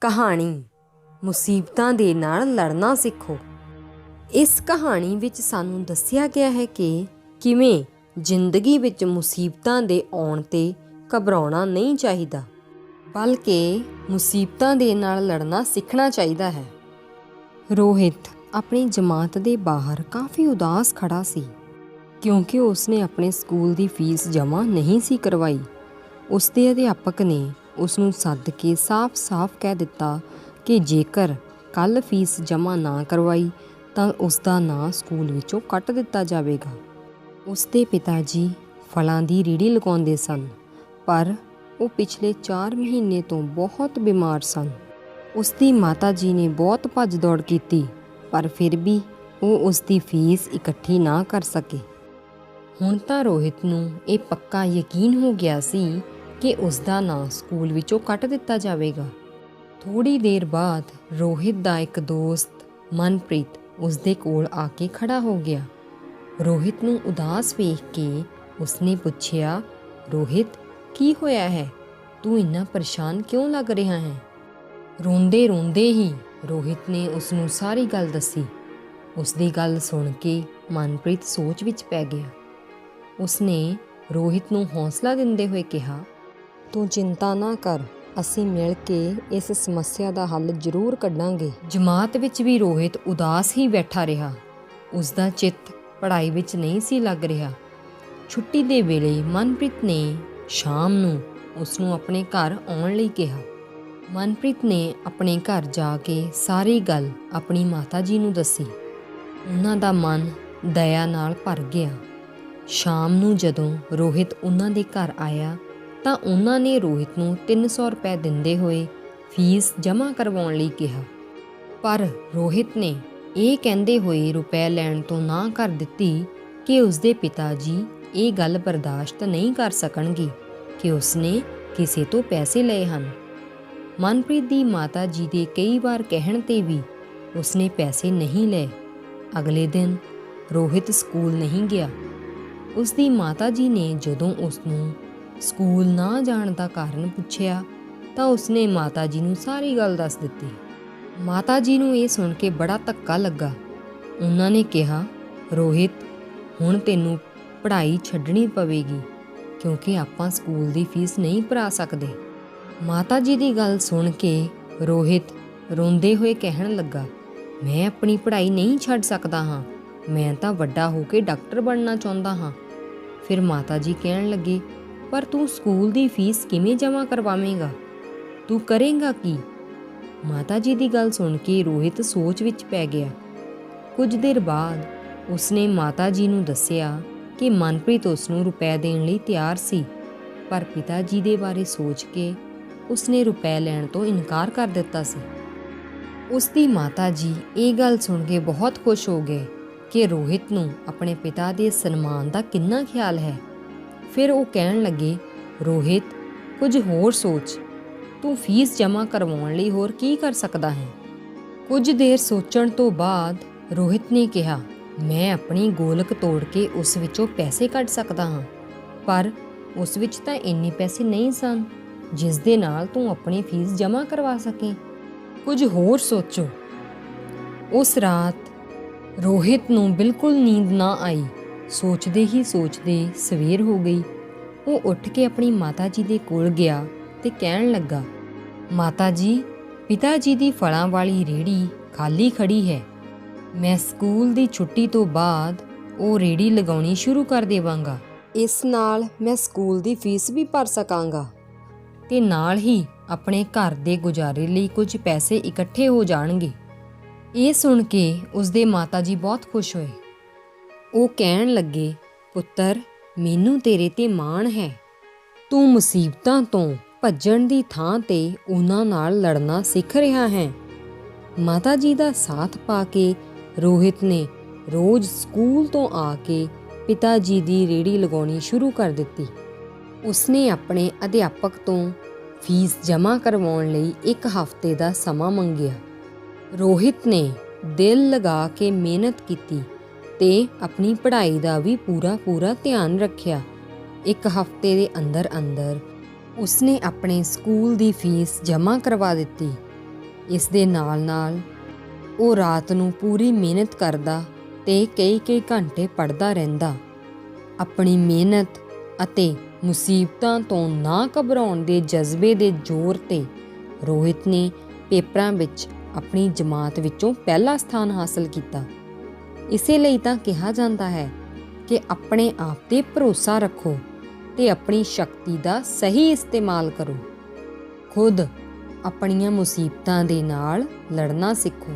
ਕਹਾਣੀ ਮੁਸੀਬਤਾਂ ਦੇ ਨਾਲ ਲੜਨਾ ਸਿੱਖੋ। ਇਸ ਕਹਾਣੀ ਵਿੱਚ ਸਾਨੂੰ ਦੱਸਿਆ ਗਿਆ ਹੈ ਕਿ ਕਿਵੇਂ ਜ਼ਿੰਦਗੀ ਵਿੱਚ ਮੁਸੀਬਤਾਂ ਦੇ ਆਉਣ 'ਤੇ ਘਬਰਾਉਣਾ ਨਹੀਂ ਚਾਹੀਦਾ, ਬਲਕਿ ਮੁਸੀਬਤਾਂ ਦੇ ਨਾਲ ਲੜਨਾ ਸਿੱਖਣਾ ਚਾਹੀਦਾ ਹੈ। ਰੋਹਿਤ ਆਪਣੀ ਜਮਾਤ ਦੇ ਬਾਹਰ ਕਾਫੀ ਉਦਾਸ ਖੜਾ ਸੀ ਕਿਉਂਕਿ ਉਸਨੇ ਆਪਣੇ ਸਕੂਲ ਦੀ ਫੀਸ ਜਮ੍ਹਾਂ ਨਹੀਂ ਸੀ ਕਰਵਾਈ। ਉਸਦੇ ਅਧਿਆਪਕ ਨੇ ਉਸ ਨੂੰ ਸੱਦ ਕੇ ਸਾਫ਼-ਸਾਫ਼ ਕਹਿ ਦਿੱਤਾ ਕਿ ਜੇਕਰ ਕੱਲ੍ਹ ਫੀਸ ਜਮ੍ਹਾਂ ਨਾ ਕਰਵਾਈ ਤਾਂ ਉਸ ਦਾ ਨਾਂ ਸਕੂਲ ਵਿੱਚੋਂ ਕੱਟ ਦਿੱਤਾ ਜਾਵੇਗਾ। ਉਸਦੇ ਪਿਤਾ ਜੀ ਫਲਾਂ ਦੀ ਰੇਹੜੀ ਲਗਾਉਂਦੇ ਸਨ, ਪਰ ਉਹ ਪਿਛਲੇ 4 ਮਹੀਨੇ ਤੋਂ ਬਹੁਤ ਬਿਮਾਰ ਸਨ। ਉਸਦੀ ਮਾਤਾ ਜੀ ਨੇ ਬਹੁਤ ਭੱਜ ਦੌੜ ਕੀਤੀ, ਪਰ ਫਿਰ ਵੀ ਉਹ ਉਸਦੀ ਫੀਸ ਇਕੱਠੀ ਨਾ ਕਰ ਸਕੇ। ਹੁਣ ਤਾਂ ਰੋਹਿਤ ਨੂੰ ਇਹ ਪੱਕਾ ਯਕੀਨ ਹੋ ਗਿਆ ਸੀ ਕਿ ਉਸਦਾ ਨਾਂ ਸਕੂਲ ਵਿੱਚੋਂ ਕੱਟ ਦਿੱਤਾ ਜਾਵੇਗਾ। ਥੋੜ੍ਹੀ ਦੇਰ ਬਾਅਦ ਰੋਹਿਤ ਦਾ ਇੱਕ ਦੋਸਤ ਮਨਪ੍ਰੀਤ ਉਸਦੇ ਕੋਲ ਆ ਕੇ ਖੜਾ ਹੋ ਗਿਆ। ਰੋਹਿਤ ਨੂੰ ਉਦਾਸ ਵੇਖ ਕੇ ਉਸਨੇ ਪੁੱਛਿਆ, ਰੋਹਿਤ ਕੀ ਹੋਇਆ ਹੈ? ਤੂੰ ਇੰਨਾ ਪਰੇਸ਼ਾਨ ਕਿਉਂ ਲੱਗ ਰਿਹਾ ਹੈ? ਰੋਂਦੇ ਰੋਂਦੇ ਹੀ ਰੋਹਿਤ ਨੇ ਉਸਨੂੰ ਸਾਰੀ ਗੱਲ ਦੱਸੀ। ਉਸਦੀ ਗੱਲ ਸੁਣ ਕੇ ਮਨਪ੍ਰੀਤ ਸੋਚ ਵਿੱਚ ਪੈ ਗਿਆ। ਉਸਨੇ ਰੋਹਿਤ ਨੂੰ ਹੌਸਲਾ ਦਿੰਦੇ ਹੋਏ ਕਿਹਾ, ਤੂੰ ਚਿੰਤਾ ਨਾ ਕਰ, ਅਸੀਂ ਮਿਲ ਕੇ ਇਸ ਸਮੱਸਿਆ ਦਾ ਹੱਲ ਜ਼ਰੂਰ ਕੱਢਾਂਗੇ। ਜਮਾਤ ਵਿੱਚ ਵੀ ਰੋਹਿਤ ਉਦਾਸ ਹੀ ਬੈਠਾ ਰਿਹਾ। ਉਸਦਾ ਚਿੱਤ ਪੜ੍ਹਾਈ ਵਿੱਚ ਨਹੀਂ ਸੀ ਲੱਗ ਰਿਹਾ। ਛੁੱਟੀ ਦੇ ਵੇਲੇ ਮਨਪ੍ਰੀਤ ਨੇ ਸ਼ਾਮ ਨੂੰ ਉਸ ਨੂੰ ਆਪਣੇ ਘਰ ਆਉਣ ਲਈ ਕਿਹਾ। ਮਨਪ੍ਰੀਤ ਨੇ ਆਪਣੇ ਘਰ ਜਾ ਕੇ ਸਾਰੀ ਗੱਲ ਆਪਣੀ ਮਾਤਾ ਜੀ ਨੂੰ ਦੱਸੀ। ਉਹਨਾਂ ਦਾ ਮਨ ਦਇਆ ਨਾਲ ਭਰ ਗਿਆ। ਸ਼ਾਮ ਨੂੰ ਜਦੋਂ ਰੋਹਿਤ ਉਹਨਾਂ ਦੇ ਘਰ ਆਇਆ ਤਾਂ ਉਹਨਾਂ ਨੇ ਰੋਹਿਤ ਨੂੰ 300 ਰੁਪਏ ਦਿੰਦੇ ਹੋਏ ਫੀਸ ਜਮ੍ਹਾਂ ਕਰਵਾਉਣ ਲਈ ਕਿਹਾ, ਪਰ ਰੋਹਿਤ ਨੇ ਇਹ ਕਹਿੰਦੇ ਹੋਏ ਰੁਪਏ ਲੈਣ ਤੋਂ ਨਾ ਕਰ ਦਿੱਤੀ ਕਿ ਉਸਦੇ ਪਿਤਾ ਜੀ ਇਹ ਗੱਲ ਬਰਦਾਸ਼ਤ ਨਹੀਂ ਕਰ ਸਕਣਗੇ ਕਿ ਉਸਨੇ ਕਿਸੇ ਤੋਂ ਪੈਸੇ ਲਏ ਹਨ। ਮਨਪ੍ਰੀਤ ਦੀ ਮਾਤਾ ਜੀ ਦੇ ਕਈ ਵਾਰ ਕਹਿਣ 'ਤੇ ਵੀ ਉਸਨੇ ਪੈਸੇ ਨਹੀਂ ਲਏ। ਅਗਲੇ ਦਿਨ ਰੋਹਿਤ ਸਕੂਲ ਨਹੀਂ ਗਿਆ। ਉਸਦੀ ਮਾਤਾ ਜੀ ਨੇ ਜਦੋਂ ਉਸ ਨੂੰ ਸਕੂਲ ਨਾ ਜਾਣ ਦਾ ਕਾਰਨ ਪੁੱਛਿਆ ਤਾਂ ਉਸਨੇ ਮਾਤਾ ਜੀ ਨੂੰ ਸਾਰੀ ਗੱਲ ਦੱਸ ਦਿੱਤੀ। ਮਾਤਾ ਜੀ ਨੂੰ ਇਹ ਸੁਣ ਕੇ ਬੜਾ ਧੱਕਾ ਲੱਗਾ। ਉਹਨਾਂ ਨੇ ਕਿਹਾ, ਰੋਹਿਤ ਹੁਣ ਤੈਨੂੰ ਪੜ੍ਹਾਈ ਛੱਡਣੀ ਪਵੇਗੀ ਕਿਉਂਕਿ ਆਪਾਂ ਸਕੂਲ ਦੀ ਫੀਸ ਨਹੀਂ ਭਰਾ ਸਕਦੇ। ਮਾਤਾ ਜੀ ਦੀ ਗੱਲ ਸੁਣ ਕੇ ਰੋਹਿਤ ਰੋਂਦੇ ਹੋਏ ਕਹਿਣ ਲੱਗਾ, ਮੈਂ ਆਪਣੀ ਪੜ੍ਹਾਈ ਨਹੀਂ ਛੱਡ ਸਕਦਾ ਹਾਂ, ਮੈਂ ਤਾਂ ਵੱਡਾ ਹੋ ਕੇ ਡਾਕਟਰ ਬਣਨਾ ਚਾਹੁੰਦਾ ਹਾਂ। ਫਿਰ ਮਾਤਾ ਜੀ ਕਹਿਣ ਲੱਗੇ, ਪਰ ਤੂੰ ਸਕੂਲ ਦੀ ਫੀਸ ਕਿਵੇਂ ਜਮ੍ਹਾਂ ਕਰਵਾਵੇਂਗਾ? ਤੂੰ ਕਰੇਂਗਾ ਕੀ? ਮਾਤਾ ਜੀ ਦੀ ਗੱਲ ਸੁਣ ਕੇ ਰੋਹਿਤ ਸੋਚ ਵਿੱਚ ਪੈ ਗਿਆ। ਕੁਝ ਦੇਰ ਬਾਅਦ ਉਸਨੇ ਮਾਤਾ ਜੀ ਨੂੰ ਦੱਸਿਆ ਕਿ ਮਨਪ੍ਰੀਤ ਉਸ ਨੂੰ ਰੁਪਏ ਦੇਣ ਲਈ ਤਿਆਰ ਸੀ, ਪਰ ਪਿਤਾ ਜੀ ਦੇ ਬਾਰੇ ਸੋਚ ਕੇ ਉਸਨੇ ਰੁਪਏ ਲੈਣ ਤੋਂ ਇਨਕਾਰ ਕਰ ਦਿੱਤਾ ਸੀ। ਉਸਦੀ ਮਾਤਾ ਜੀ ਇਹ ਗੱਲ ਸੁਣ ਕੇ ਬਹੁਤ ਖੁਸ਼ ਹੋ ਗਏ ਕਿ ਰੋਹਿਤ ਨੂੰ ਆਪਣੇ ਪਿਤਾ ਦੇ ਸਨਮਾਨ ਦਾ ਕਿੰਨਾ ਖਿਆਲ ਹੈ। ਫਿਰ ਉਹ ਕਹਿਣ ਲੱਗੇ, ਰੋਹਿਤ ਕੁਝ ਹੋਰ ਸੋਚ, ਤੂੰ ਫੀਸ ਜਮ੍ਹਾਂ ਕਰਵਾਉਣ ਲਈ ਹੋਰ ਕੀ ਕਰ ਸਕਦਾ ਹੈ? ਕੁਝ ਦੇਰ ਸੋਚਣ ਤੋਂ ਬਾਅਦ ਰੋਹਿਤ ਨੇ ਕਿਹਾ, ਮੈਂ ਆਪਣੀ ਗੋਲਕ ਤੋੜ ਕੇ ਉਸ ਵਿੱਚੋਂ ਪੈਸੇ ਕੱਢ ਸਕਦਾ ਹਾਂ, ਪਰ ਉਸ ਵਿੱਚ ਤਾਂ ਇੰਨੇ ਪੈਸੇ ਨਹੀਂ ਸਨ ਜਿਸ ਦੇ ਨਾਲ ਤੂੰ ਆਪਣੀ ਫੀਸ ਜਮ੍ਹਾਂ ਕਰਵਾ ਸਕੇ। ਕੁਝ ਹੋਰ ਸੋਚੋ। ਉਸ ਰਾਤ ਰੋਹਿਤ ਨੂੰ ਬਿਲਕੁਲ ਨੀਂਦ ਨਾ ਆਈ। ਸੋਚਦੇ ਹੀ ਸੋਚਦੇ ਸਵੇਰ ਹੋ ਗਈ। ਉਹ ਉੱਠ ਕੇ ਆਪਣੀ ਮਾਤਾ ਜੀ ਦੇ ਕੋਲ ਗਿਆ ਤੇ ਕਹਿਣ ਲੱਗਾ, ਮਾਤਾ ਜੀ, ਪਿਤਾ ਜੀ ਦੀ ਫਲਾਂ ਵਾਲੀ ਰੇਹੜੀ ਖਾਲੀ ਖੜੀ ਹੈ। ਮੈਂ ਸਕੂਲ ਦੀ ਛੁੱਟੀ ਤੋਂ ਬਾਅਦ ਉਹ ਰੇਹੜੀ ਲਗਾਉਣੀ ਸ਼ੁਰੂ ਕਰ ਦੇਵਾਂਗਾ। ਇਸ ਨਾਲ ਮੈਂ ਸਕੂਲ ਦੀ ਫੀਸ ਵੀ ਭਰ ਸਕਾਂਗਾ ਤੇ ਨਾਲ ਹੀ ਆਪਣੇ ਘਰ ਦੇ ਗੁਜ਼ਾਰੇ ਲਈ ਕੁਝ ਪੈਸੇ ਇਕੱਠੇ ਹੋ ਜਾਣਗੇ। ਇਹ ਸੁਣ ਕੇ ਉਸਦੇ ਮਾਤਾ ਜੀ ਬਹੁਤ ਖੁਸ਼ ਹੋਏ। ਉਹ ਕਹਿਣ ਲੱਗੇ, ਪੁੱਤਰ, ਮੈਨੂੰ ਤੇਰੇ ਤੇ ਮਾਣ ਹੈ। ਤੂੰ ਮੁਸੀਬਤਾਂ ਤੋਂ ਭੱਜਣ ਦੀ ਥਾਂ ਤੇ ਉਹਨਾਂ ਨਾਲ ਲੜਨਾ ਸਿੱਖ ਰਿਹਾ ਹੈ। ਮਾਤਾ ਜੀ ਦਾ ਸਾਥ ਪਾ ਕੇ ਰੋਹਿਤ ਨੇ ਰੋਜ਼ ਸਕੂਲ ਤੋਂ ਆ ਕੇ ਪਿਤਾ ਜੀ ਦੀ ਰੇਹੜੀ ਲਗਾਉਣੀ ਸ਼ੁਰੂ ਕਰ ਦਿੱਤੀ। ਉਸਨੇ ਆਪਣੇ ਅਧਿਆਪਕ ਤੋਂ ਫੀਸ ਜਮ੍ਹਾਂ ਕਰਵਾਉਣ ਲਈ 1 ਹਫ਼ਤੇ ਦਾ ਸਮਾਂ ਮੰਗਿਆ। ਰੋਹਿਤ ਨੇ ਦਿਲ ਲਗਾ ਕੇ ਮਿਹਨਤ ਕੀਤੀ ਤੇ ਆਪਣੀ ਪੜ੍ਹਾਈ ਦਾ ਵੀ ਪੂਰਾ ਧਿਆਨ ਰੱਖਿਆ। ਇੱਕ ਹਫ਼ਤੇ ਦੇ ਅੰਦਰ ਅੰਦਰ ਉਸਨੇ ਆਪਣੇ ਸਕੂਲ ਦੀ ਫੀਸ ਜਮ੍ਹਾਂ ਕਰਵਾ ਦਿੱਤੀ। ਇਸ ਦੇ ਨਾਲ ਉਹ ਰਾਤ ਨੂੰ ਪੂਰੀ ਮਿਹਨਤ ਕਰਦਾ ਤੇ ਕਈ ਘੰਟੇ ਪੜ੍ਹਦਾ ਰਹਿੰਦਾ। ਆਪਣੀ ਮਿਹਨਤ ਅਤੇ ਮੁਸੀਬਤਾਂ ਤੋਂ ਨਾ ਘਬਰਾਉਣ ਦੇ ਜਜ਼ਬੇ ਦੇ ਜ਼ੋਰ 'ਤੇ ਰੋਹਿਤ ਨੇ ਪੇਪਰਾਂ ਵਿੱਚ ਆਪਣੀ ਜਮਾਤ ਵਿੱਚੋਂ ਪਹਿਲਾ ਸਥਾਨ ਹਾਸਲ ਕੀਤਾ। ਇਸੇ ਲਈ ਤਾਂ ਕਿਹਾ ਜਾਂਦਾ ਹੈ ਕਿ ਆਪਣੇ ਆਪ 'ਤੇ ਭਰੋਸਾ ਰੱਖੋ ਤੇ ਆਪਣੀ ਸ਼ਕਤੀ ਦਾ ਸਹੀ ਇਸਤੇਮਾਲ ਕਰੋ। ਖੁਦ ਆਪਣੀਆਂ ਮੁਸੀਬਤਾਂ ਦੇ ਨਾਲ ਲੜਨਾ ਸਿੱਖੋ।